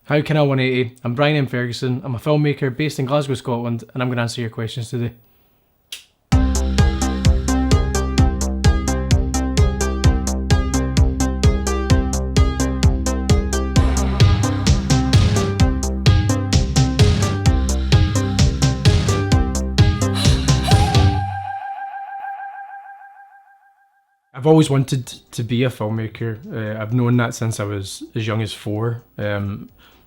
How can I 180? I'm Bryan M. Ferguson. I'm a filmmaker based in Glasgow, Scotland, and I'm going to answer your questions today. I've always wanted to be a filmmaker. I've known that since I was as young as 4.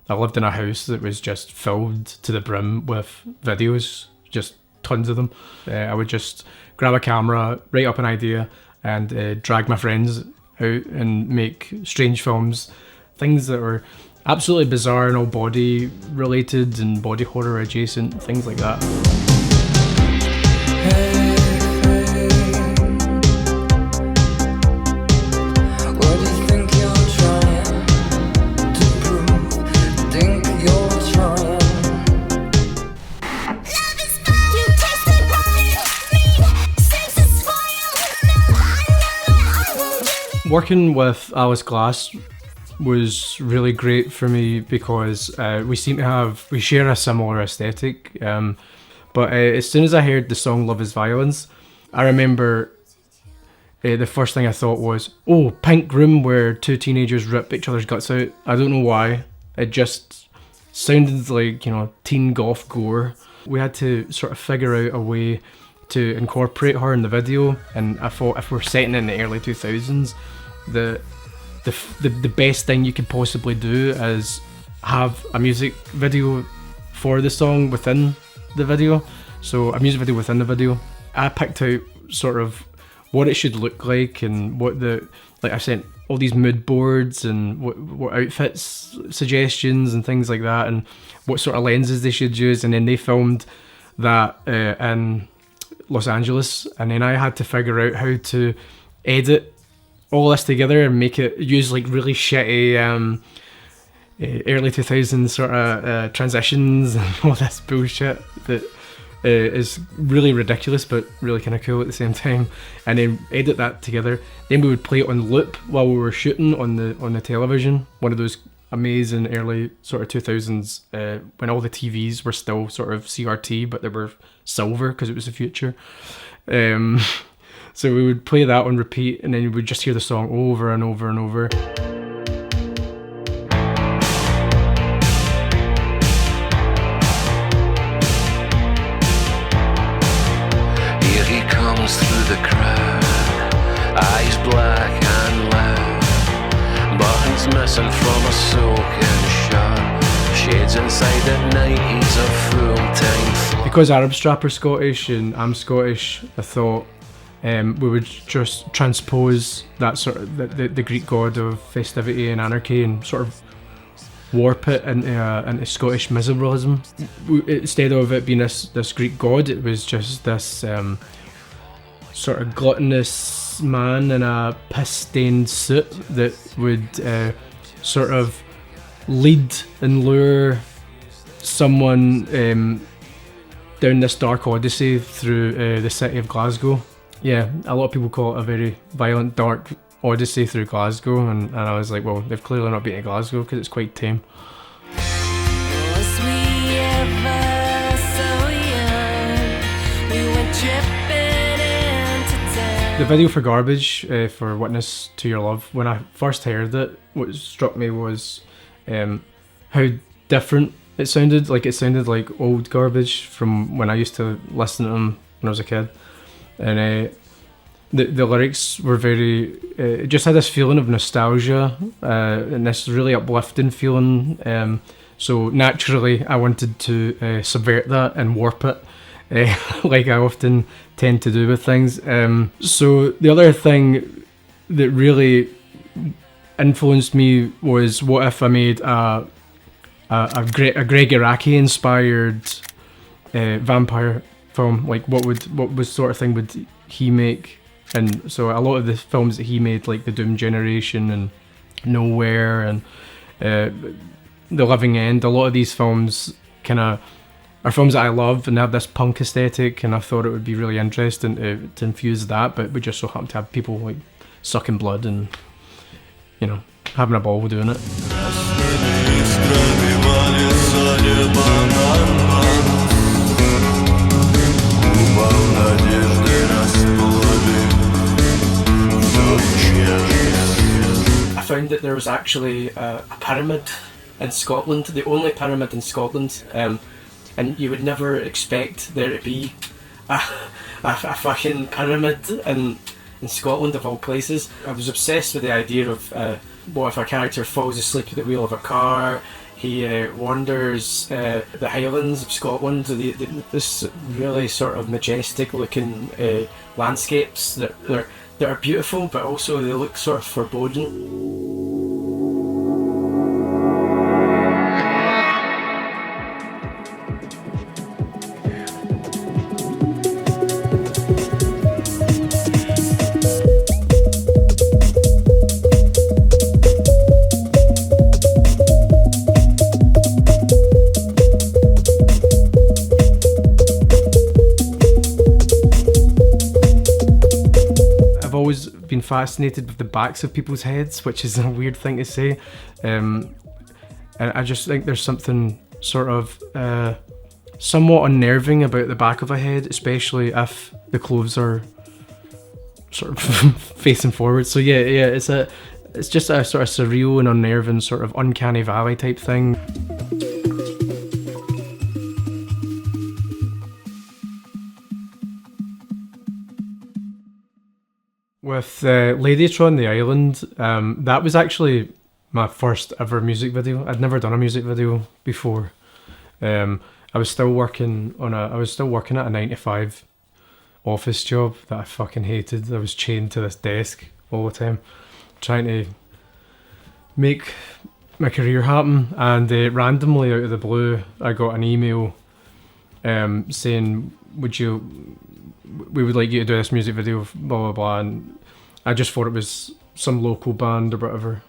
I lived in a house that was just filled to the brim with videos, just tons of them. I would just grab a camera, write up an idea, and drag my friends out and make strange films, things that were absolutely bizarre and all body related and body horror adjacent, things like that. Working with Alice Glass was really great for me because we share a similar aesthetic. But as soon as I heard the song Love is Violence, I remember the first thing I thought was, oh, pink room where 2 teenagers rip each other's guts out. I don't know why. It just sounded like, teen goth gore. We had to sort of figure out a way to incorporate her in the video, and I thought if we're setting it in the early 2000s, the best thing you could possibly do is have a music video for the song within the video. So a music video within the video. I picked out sort of what it should look like and what I sent all these mood boards and what outfits suggestions and things like that, and what sort of lenses they should use, and then they filmed that in Los Angeles, and then I had to figure out how to edit all this together and make it use like really shitty early 2000s sort of transitions and all this bullshit that is really ridiculous but really kind of cool at the same time, and then edit that together. Then we would play it on loop while we were shooting on the television, one of those amazing early sort of 2000s when all the TVs were still sort of CRT but they were silver because it was the future. So we would play that on repeat, and then we would just hear the song over and over and over. Here he comes through the crowd, eyes black and loud, buttons missing from a soaking shirt, shades inside at night, he's a full-time. Because Arab Strap are Scottish and I'm Scottish, I thought we would just transpose that sort of the Greek god of festivity and anarchy and sort of warp it into Scottish miserablism. Instead of it being this Greek god, it was just this sort of gluttonous man in a piss-stained suit that would sort of lead and lure someone down this dark odyssey through the city of Glasgow. Yeah, a lot of people call it a very violent, dark odyssey through Glasgow, and I was like, well, they've clearly not been to Glasgow because it's quite tame. The video for Garbage, for Witness to Your Love, when I first heard it, what struck me was how different it sounded. Like, it sounded like old Garbage from when I used to listen to them when I was a kid. And the lyrics were very, it just had this feeling of nostalgia and this really uplifting feeling. So naturally I wanted to subvert that and warp it, like I often tend to do with things. So the other thing that really influenced me was, what if I made a Greg Araki inspired vampire film? Like, what sort of thing would he make? And so a lot of the films that he made, like The Doom Generation and Nowhere and The Living End, a lot of these films kind of are films that I love and have this punk aesthetic, and I thought it would be really interesting to infuse that, but we just so happen to have people like sucking blood and, you know, having a ball doing it. that there was actually a pyramid in Scotland, the only pyramid in Scotland, and you would never expect there to be a fucking pyramid in Scotland of all places. I was obsessed with the idea of what if a character falls asleep at the wheel of a car, he wanders the Highlands of Scotland, this really sort of majestic looking landscapes that are beautiful, but also they look sort of foreboding. Been fascinated with the backs of people's heads, which is a weird thing to say, and I just think there's something sort of somewhat unnerving about the back of a head, especially if the clothes are sort of facing forward. So yeah, it's just a sort of surreal and unnerving sort of uncanny valley type thing. With Ladytron, the island, that was actually my first ever music video. I'd never done a music video before. I was still working at a 9-to-5 office job that I fucking hated. I was chained to this desk all the time, trying to make my career happen. And randomly, out of the blue, I got an email saying, we would like you to do this music video, blah blah blah, and I just thought it was some local band or whatever.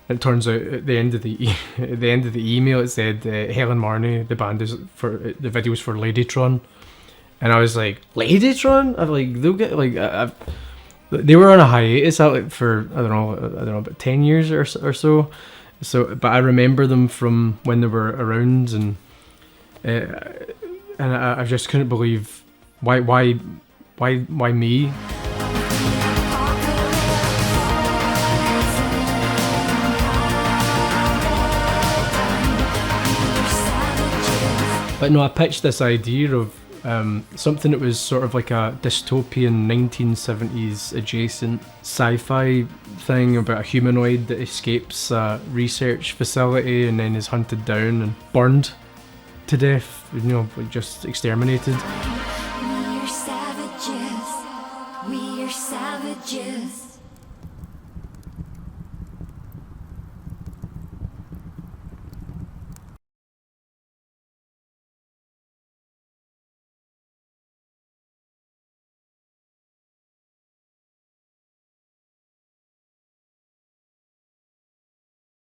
It turns out at the end of the email it said Helen Marney, the band is for the videos for Ladytron, and I was like, Ladytron? I'm like, they'll get like they were on a hiatus out for I don't know about 10 years or so. So, but I remember them from when they were around, and I just couldn't believe. Why me? But no, I pitched this idea of something that was sort of like a dystopian 1970s adjacent sci-fi thing about a humanoid that escapes a research facility and then is hunted down and burned to death, like just exterminated. We are savages. We are savages.